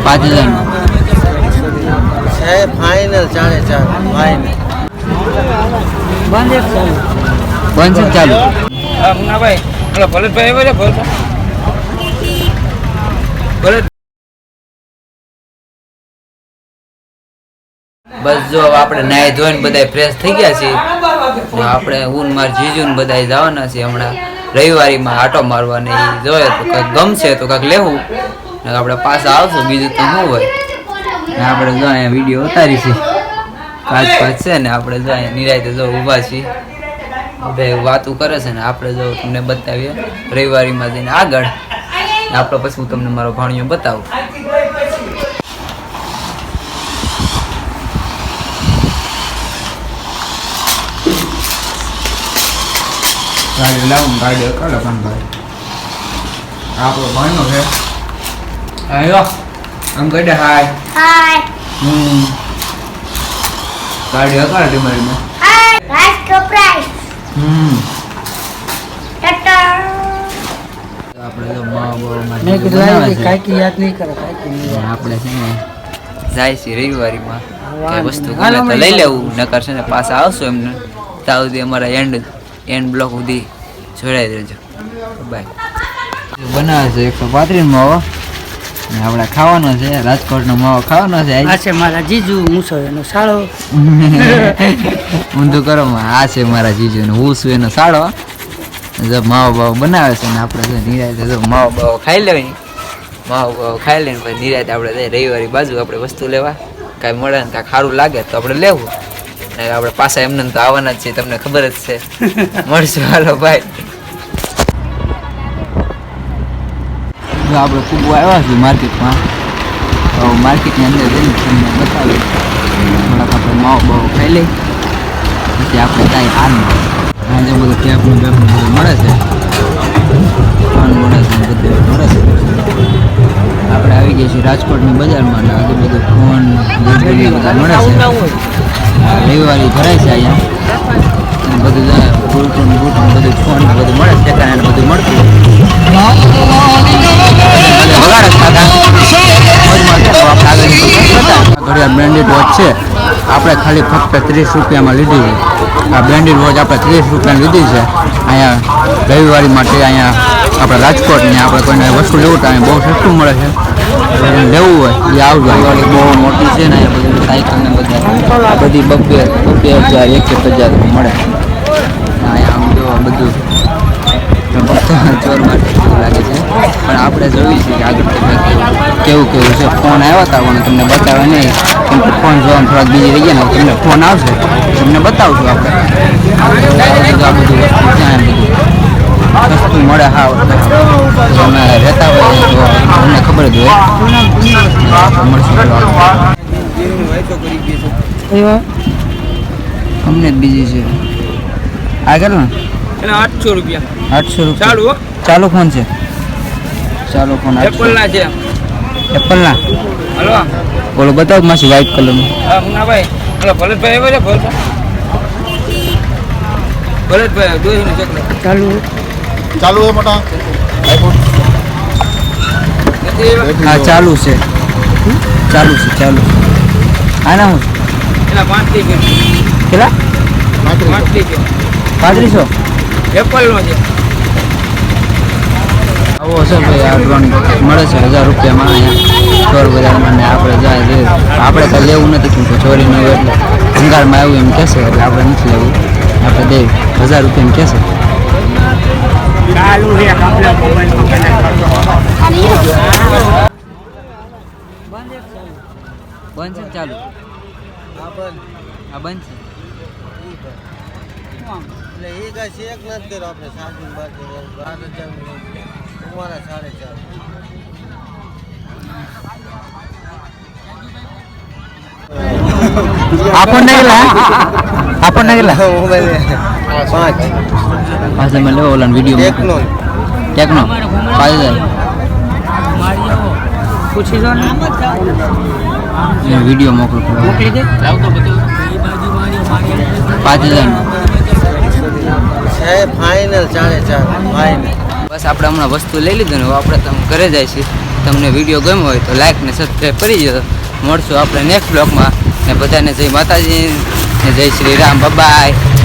5000 છે final 4.5 final બંધ ચાલુ ભાઈ ભરતભાઈ આવ્યો છે ભરત બસ જો આપણે નાઈ ધોઈને બધા ફ્રેશ થઈ ગયા છીએ આપણે હું માર જીજુ ને બધા જવાના છીએ હમણાં રવિવારીમાં આટો મારવાની જોઈએ તો કાંઈક ગમશે તો કાંઈક લેવું આપણે પાછા આવશું બીજું તો શું હોય આપણે જો અહીંયા વિડીયો ઉતારી છે પાંચ છે ને આપણે જો અહીંયા નિરાયતે જો ઊભા છીએ બધા વાતું કરે છે ને આપણે જો તમને બતાવીએ રવિવારીમાં જઈને આગળ આપણે પછી હું તમને મારો ભાણિયો બતાવું ગાડી લાવું ગાડી કાઢો ભાઈ આપણો ભાઈનો છે આવ્યો આમ કહી હાય હાય ગાડી અકાળે ડિમાન્ડમાં હાય સરપ્રાઈઝ ટાટા આપણે તો મેં કીધું કાકી યાદ નહીં કરે કાકી આપણે છે ને જાય છે રવિવારીમાં કઈ વસ્તુ ગમે તો લઈ લેવું નકર છે ને પાછા આવશું એમને ત્યાં સુધી અમારા એન્ડ બ્લોક સુધી જોડાઈ દેજો બાય બનાવે છે 135 માવો ને આપણે ખાવાનો છે રાજકોટનો માવો ખાવાનો છે આ છે મારા જીજુ મૂસો એનો સાળો ઊંધું કરો આ છે મારા જીજુ ને હું છું એનો સાળો જો માવો બાવો બનાવે છે ને આપણે નિરાયતે જો માવો બાવો ખાઈ લેવી માવો બાવો ખાઈ લઈને પછી નિરાયતે આપણે જઈએ રવિવારી બાજુ આપણે વસ્તુ લેવા કાંઈ મળે ને કાંઈક સારું લાગે તો આપણે લેવું ને આપણે પાછા એમને તો આવવાના જ છે તમને ખબર જ છે મળશું હાલો ભાઈ જો આપણે ખૂબ આવ્યા છીએ માર્કેટમાં તો માર્કેટની અંદર જઈને તમને બતાવીએ થોડાક આપણે માવો બાવો ખાઈ લઈ પછી આપણે ત્યાં હાલમાં આજે બધું ટેપનું બેપનું બધું મળે છે ફોન મળે છે બધું મળે છે આપણે આવી ગયા છીએ રાજકોટની બજારમાં ને આજે બધું ફોન બધા મળે છે રવિવારી ભરાય છે અહીંયા બધું બૂટું બધું ફોન બધું મળે છે ટેકાને બધું મળતું ઘડિયાળ બ્રાન્ડેડ વોચ છે આપણે ખાલી ફક્ત 30 રૂપિયામાં લીધી છે આ બ્રાન્ડેડ વોચ આપણે 30 રૂપિયાની લીધી છે અહીંયા રવિવારી માટે અહીંયા આપણે રાજકોટ ને આપણે કોઈને વસ્તુ લેવું તો અહીંયા બહુ સસ્તું મળે છે લેવું હોય એ આવજો દિવાળી બહુ મોટી છે ને અહીંયા બધું સાયકલ ને બધા બધી 2,000 1,000 મળે અહીંયા આમ જો બધું ચોર માટે લાગે છે પણ આપણે જોઈએ છીએ કે આગળ કેવું છે ફોન આવ્યા હતા પણ તમને બતાવે નહીં કેમ કે ફોન જોવામાં થોડાક બીજી રહી ગયા ને તમને ફોન આવશે તમને બતાવશું આપણે આ બધું વસ્તુ ત્યાં બધું સસ્તું મળે હા તમે રહેતા હોય તો તમને ખબર જ હોય મળશે અમને જ બીજી છે આગળ ને 800 રૂપિયા 800 રૂપિયા ચાલુ ચાલુ ફોન છે ચાલુ ફોન એપલ ના છે એપલ ના હલો બોલો બતાવો માસી વ્હાઈટ કલર નું ના ભાઈ હલો ભરતભાઈ આવ્યો છે ભરતભાઈ જોઈ ને ચકલે ચાલુ હે મોટા આઈફોન હા ચાલુ છે આના હું એના 5 કેટલા 3500 એપલ નો છે આવો છે ભાઈ આ ડ્રોન મળે છે 1000 રૂપિયામાં અહીંયા ચોર બજારમાં ને આપણે જાય આપણે તો લેવું નથી કેમ કે ચોરી ન હોય એટલે ભંગારમાં આવ્યું એમ કહેશે એટલે આપણે નથી લેવું આપણે દે 1000 રૂપિયા એમ કહેશે ચાલુ છે આપણા બંધ છે ચાલુ હા બંધ છે એટલે એ કાંઈ શેક નથી કર્યો આપણે સાસુની બાજુ 12,000 તમારા 4.5 આપણને કેટલા મોબાઈલ 5 પાસે મેં લેવો ઓલા વિડીયો ટેકનો 5000 પૂછી દો ને વિડીયો મોકલો મોકલી દે લાવ તો બધું 5000 છે ફાઇનલ 4.5 ફાઇનલ બસ આપણે હમણાં વસ્તુ લઈ લીધું ને આપણે તમે ઘરે જાય છે તમને વિડીયો ગમ્યો હોય તો લાઈક ને સબસ્ક્રાઈબ કરી દો. મળશું આપણે નેક્સ્ટ બ્લોગમાં. ને બધાને જય માતાજી ને જય શ્રી રામ. બાય.